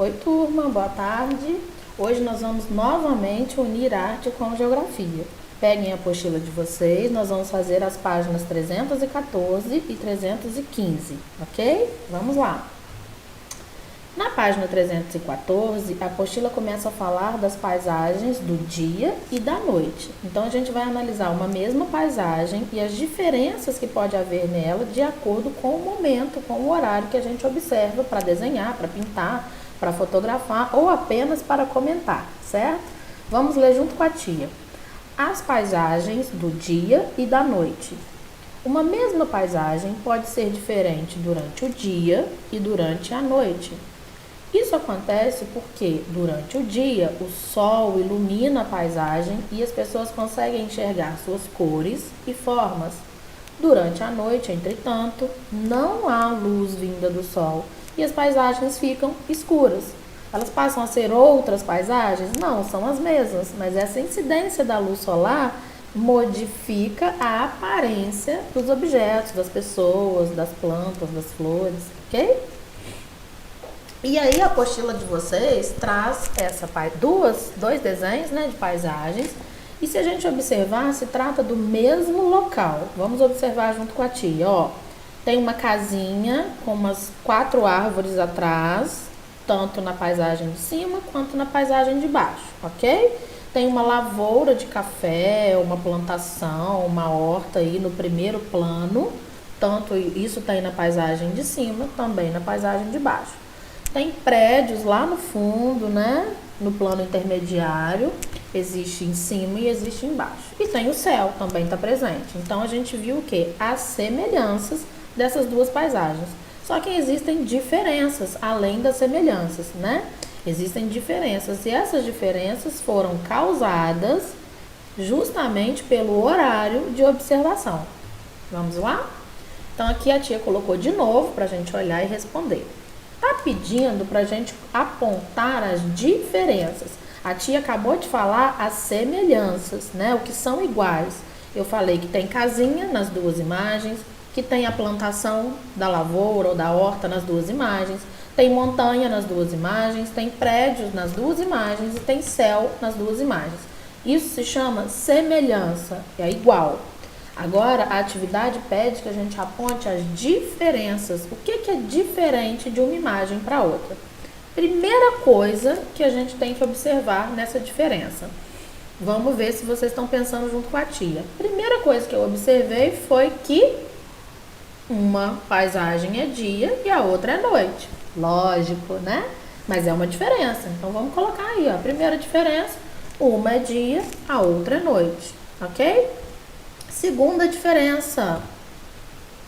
Oi, turma, boa tarde. Hoje nós vamos novamente unir arte com geografia. Peguem a apostila de vocês, nós vamos fazer as páginas 314 e 315, ok? Vamos lá. Na página 314, a apostila começa a falar das paisagens do dia e da noite. Então, a gente vai analisar uma mesma paisagem e as diferenças que pode haver nela de acordo com o momento, com o horário que a gente observa para desenhar, para pintar, para fotografar ou apenas para comentar, certo? Vamos ler junto com a tia. As paisagens do dia e da noite. Uma mesma paisagem pode ser diferente durante o dia e durante a noite. Isso acontece porque, durante o dia, o sol ilumina a paisagem e as pessoas conseguem enxergar suas cores e formas. Durante a noite, entretanto, não há luz vinda do sol e as paisagens ficam escuras. Elas passam a ser outras paisagens? Não, são as mesmas, mas essa incidência da luz solar modifica a aparência dos objetos, das pessoas, das plantas, das flores, ok? E aí a apostila de vocês traz dois desenhos, né, de paisagens. E se a gente observar, se trata do mesmo local. Vamos observar junto com a tia, ó. Tem uma casinha com umas 4 árvores atrás, tanto na paisagem de cima quanto na paisagem de baixo, ok? Tem uma lavoura de café, uma plantação, uma horta aí no primeiro plano. Tanto isso tem na paisagem de cima, também na paisagem de baixo. Tem prédios lá no fundo, né? No plano intermediário, existe em cima e existe embaixo. E tem o céu, também está presente. Então, a gente viu o quê? As semelhanças dessas duas paisagens. Só que existem diferenças, além das semelhanças, né? Existem diferenças e essas diferenças foram causadas justamente pelo horário de observação. Vamos lá? Então, aqui a tia colocou de novo para a gente olhar e responder. Tá pedindo para a gente apontar as diferenças. A tia acabou de falar as semelhanças, né? O que são iguais. Eu falei que tem casinha nas duas imagens, que tem a plantação da lavoura ou da horta nas duas imagens, tem montanha nas duas imagens, tem prédios nas duas imagens e tem céu nas duas imagens. Isso se chama semelhança, é igual. Agora, a atividade pede que a gente aponte as diferenças. O que é diferente de uma imagem para outra? Primeira coisa que a gente tem que observar nessa diferença. Vamos ver se vocês estão pensando junto com a tia. Primeira coisa que eu observei foi que uma paisagem é dia e a outra é noite. Lógico, né? Mas é uma diferença. Então, vamos colocar aí, ó. Primeira diferença, uma é dia, a outra é noite. Ok? Segunda diferença.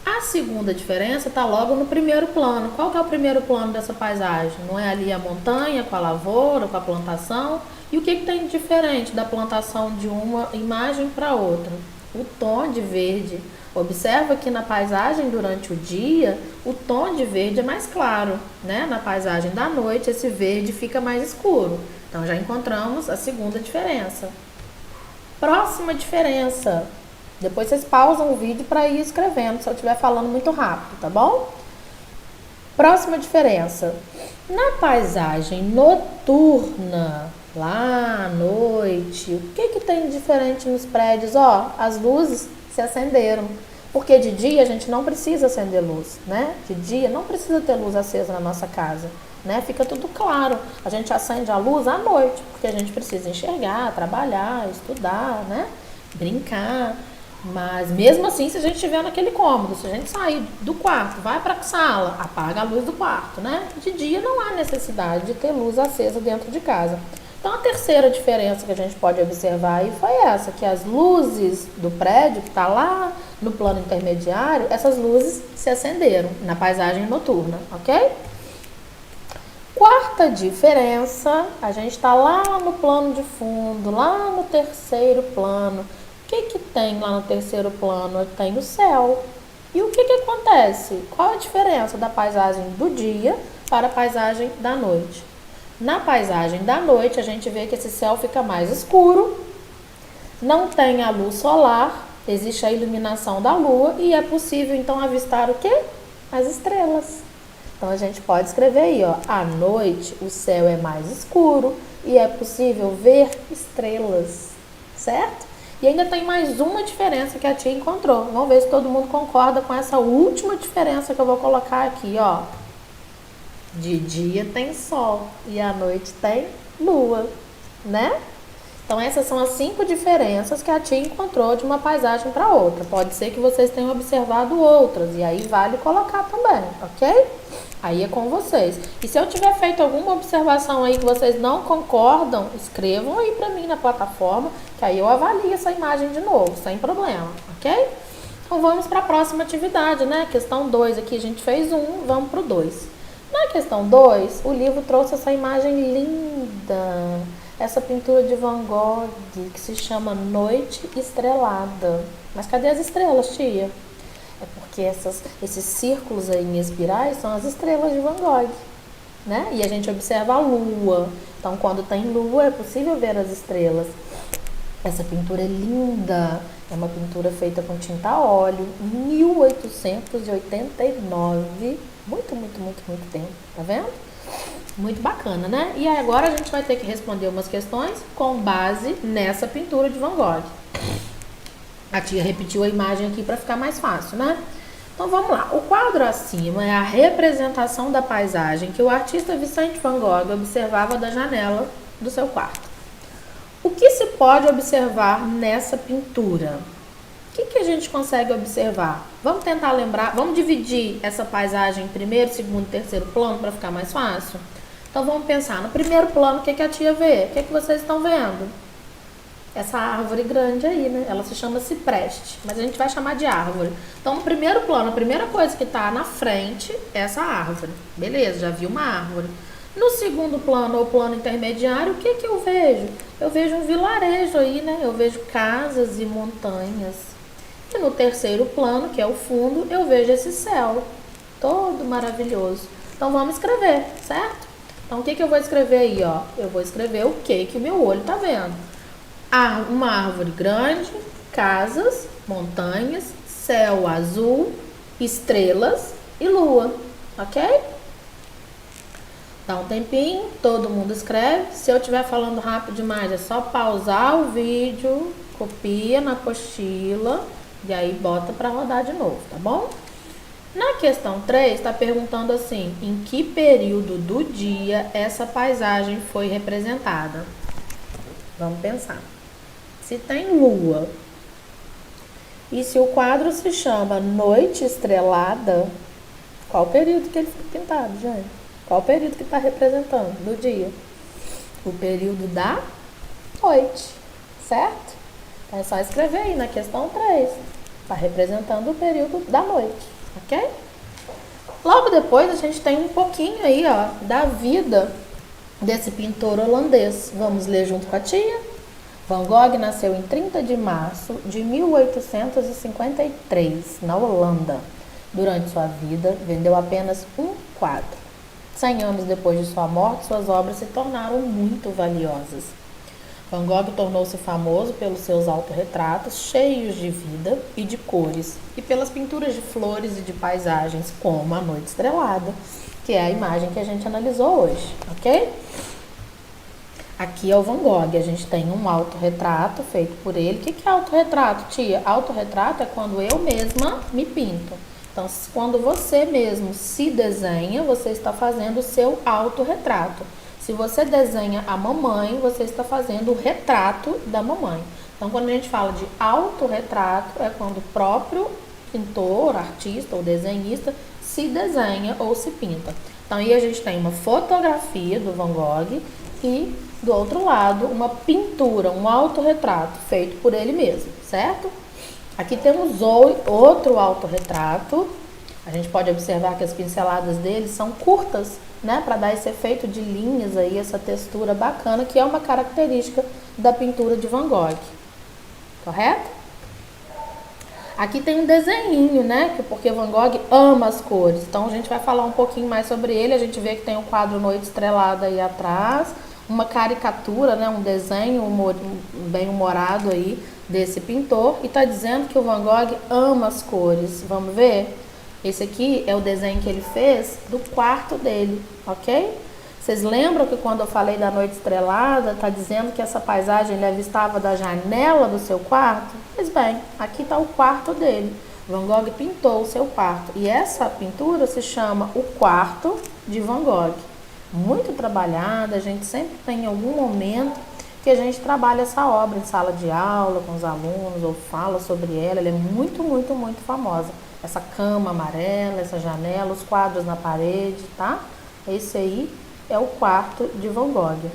A segunda diferença está logo no primeiro plano. Qual que é o primeiro plano dessa paisagem? Não é ali a montanha com a lavoura, com a plantação? E o que tem de diferente da plantação de uma imagem para outra? O tom de verde. Observa que na paisagem durante o dia, o tom de verde é mais claro, né? Na paisagem da noite, esse verde fica mais escuro. Então, já encontramos a segunda diferença. Próxima diferença. Depois vocês pausam o vídeo para ir escrevendo, se eu estiver falando muito rápido, tá bom? Próxima diferença. Na paisagem noturna, lá à noite, o que tem de diferente nos prédios? Ó, as luzes se acenderam. Porque de dia a gente não precisa acender luz, né? De dia não precisa ter luz acesa na nossa casa, né? Fica tudo claro. A gente acende a luz à noite, porque a gente precisa enxergar, trabalhar, estudar, né? Brincar. Mas mesmo assim, se a gente estiver naquele cômodo, se a gente sair do quarto, vai para a sala, apaga a luz do quarto, né? De dia não há necessidade de ter luz acesa dentro de casa. Então, a terceira diferença que a gente pode observar aí foi essa, que as luzes do prédio que está lá no plano intermediário, essas luzes se acenderam na paisagem noturna, ok? Quarta diferença, a gente está lá no plano de fundo, lá no terceiro plano. O que tem lá no terceiro plano? Tem o céu. E o que acontece? Qual a diferença da paisagem do dia para a paisagem da noite? Na paisagem da noite, a gente vê que esse céu fica mais escuro, não tem a luz solar, existe a iluminação da lua e é possível, então, avistar o quê? As estrelas. Então a gente pode escrever aí, ó, à noite o céu é mais escuro e é possível ver estrelas, certo? E ainda tem mais uma diferença que a tia encontrou. Vamos ver se todo mundo concorda com essa última diferença que eu vou colocar aqui, ó. De dia tem sol e à noite tem lua, né? Então essas são as 5 diferenças que a tia encontrou de uma paisagem para outra. Pode ser que vocês tenham observado outras e aí vale colocar também, ok? Aí é com vocês. E se eu tiver feito alguma observação aí que vocês não concordam, escrevam aí para mim na plataforma, que aí eu avalio essa imagem de novo, sem problema, ok? Então vamos para a próxima atividade, né? Questão 2 aqui, a gente fez 1, vamos para o 2. Na questão 2, o livro trouxe essa imagem linda, essa pintura de Van Gogh, que se chama Noite Estrelada. Mas cadê as estrelas, tia? É porque esses círculos aí em espirais são as estrelas de Van Gogh, né? E a gente observa a lua. Então, quando tem lua, é possível ver as estrelas. Essa pintura é linda. É uma pintura feita com tinta a óleo, 1889. Muito, muito, muito, muito tempo. Tá vendo? Muito bacana, né? E agora a gente vai ter que responder umas questões com base nessa pintura de Van Gogh. A tia repetiu a imagem aqui para ficar mais fácil, né? Então vamos lá. O quadro acima é a representação da paisagem que o artista Vicente Van Gogh observava da janela do seu quarto. O que se pode observar nessa pintura? O que a gente consegue observar? Vamos tentar lembrar, vamos dividir essa paisagem em primeiro, segundo e terceiro plano para ficar mais fácil? Então vamos pensar, no primeiro plano, o que a tia vê? O que vocês estão vendo? Essa árvore grande aí, né? Ela se chama cipreste, mas a gente vai chamar de árvore. Então, no primeiro plano, a primeira coisa que está na frente é essa árvore. Beleza, já vi uma árvore. No segundo plano, ou plano intermediário, o que eu vejo? Eu vejo um vilarejo aí, né? Eu vejo casas e montanhas. E no terceiro plano, que é o fundo, eu vejo esse céu todo maravilhoso. Então, vamos escrever, certo? Então, o que eu vou escrever aí, ó? Eu vou escrever o que o meu olho tá vendo. Uma árvore grande, casas, montanhas, céu azul, estrelas e lua, ok? Dá um tempinho, todo mundo escreve. Se eu estiver falando rápido demais, é só pausar o vídeo, copia na apostila e aí bota para rodar de novo, tá bom? Na questão 3, está perguntando assim, em que período do dia essa paisagem foi representada? Vamos pensar. Se tem lua e se o quadro se chama Noite Estrelada, qual período que ele foi pintado, gente? Qual período que está representando do dia? O período da noite, certo? Então é só escrever aí na questão 3. Está representando o período da noite, ok? Logo depois a gente tem um pouquinho aí, ó, da vida desse pintor holandês. Vamos ler junto com a tia? Van Gogh nasceu em 30 de março de 1853, na Holanda. Durante sua vida, vendeu apenas um quadro. 100 anos depois de sua morte, suas obras se tornaram muito valiosas. Van Gogh tornou-se famoso pelos seus autorretratos cheios de vida e de cores, e pelas pinturas de flores e de paisagens, como A Noite Estrelada, que é a imagem que a gente analisou hoje, ok? Aqui é o Van Gogh, a gente tem um autorretrato feito por ele. O que é autorretrato, tia? Autorretrato é quando eu mesma me pinto. Então, quando você mesmo se desenha, você está fazendo o seu autorretrato. Se você desenha a mamãe, você está fazendo o retrato da mamãe. Então, quando a gente fala de autorretrato, é quando o próprio pintor, artista ou desenhista se desenha ou se pinta. Então, aí a gente tem uma fotografia do Van Gogh e, do outro lado, uma pintura, um autorretrato feito por ele mesmo, certo? Aqui temos outro autorretrato. A gente pode observar que as pinceladas dele são curtas, né? Para dar esse efeito de linhas aí, essa textura bacana, que é uma característica da pintura de Van Gogh. Correto? Aqui tem um desenhinho, né? Porque Van Gogh ama as cores. Então, a gente vai falar um pouquinho mais sobre ele. A gente vê que tem o quadro Noite Estrelada aí atrás. Uma caricatura, né? Um desenho bem humorado aí desse pintor. E tá dizendo que o Van Gogh ama as cores. Vamos ver? Esse aqui é o desenho que ele fez do quarto dele, ok? Vocês lembram que quando eu falei da noite estrelada, tá dizendo que essa paisagem ele avistava da janela do seu quarto? Pois bem, aqui está o quarto dele. Van Gogh pintou o seu quarto. E essa pintura se chama O Quarto de Van Gogh. Muito trabalhada, a gente sempre tem algum momento que a gente trabalha essa obra em sala de aula com os alunos ou fala sobre ela. Ela é muito, muito, muito famosa. Essa cama amarela, essa janela, os quadros na parede, tá? Esse aí é o quarto de Van Gogh.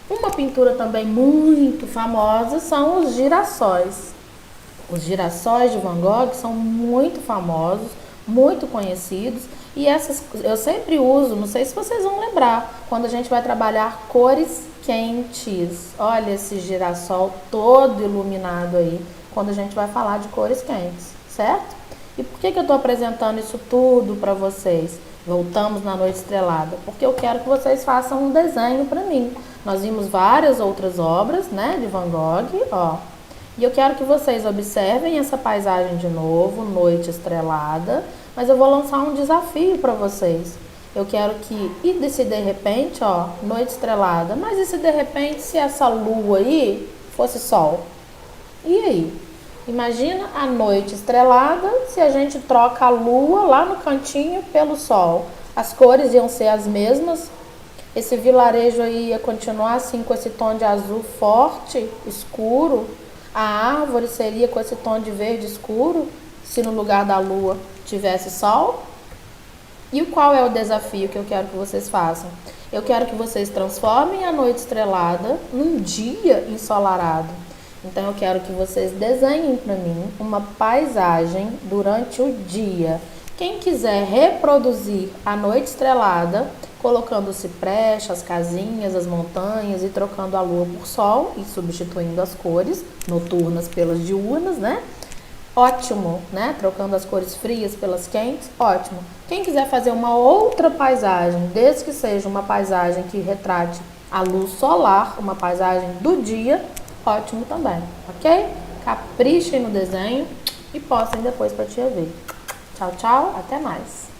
Uma pintura também muito famosa são os girassóis. Os girassóis de Van Gogh são muito famosos, muito conhecidos. E essas eu sempre uso, não sei se vocês vão lembrar, quando a gente vai trabalhar cores quentes. Olha esse girassol todo iluminado aí, quando a gente vai falar de cores quentes, certo? E por que eu estou apresentando isso tudo para vocês? Voltamos na noite estrelada, porque eu quero que vocês façam um desenho para mim. Nós vimos várias outras obras, né, de Van Gogh, ó. E eu quero que vocês observem essa paisagem de novo, noite estrelada, mas eu vou lançar um desafio para vocês. Eu quero que, e se de repente, ó, noite estrelada, mas e se de repente, se essa lua aí fosse sol? E aí? Imagina a noite estrelada se a gente troca a lua lá no cantinho pelo sol. As cores iam ser as mesmas. Esse vilarejo aí ia continuar assim com esse tom de azul forte, escuro. A árvore seria com esse tom de verde escuro se no lugar da lua tivesse sol. E qual é o desafio que eu quero que vocês façam? Eu quero que vocês transformem a noite estrelada num dia ensolarado. Então eu quero que vocês desenhem para mim uma paisagem durante o dia. Quem quiser reproduzir a noite estrelada, colocando o cipreste, as casinhas, as montanhas e trocando a lua por sol e substituindo as cores noturnas pelas diurnas, né? Ótimo, né? Trocando as cores frias pelas quentes, ótimo. Quem quiser fazer uma outra paisagem, desde que seja uma paisagem que retrate a luz solar, uma paisagem do dia, ótimo também, ok? Caprichem no desenho e postem depois para tia ver. Tchau, tchau, até mais.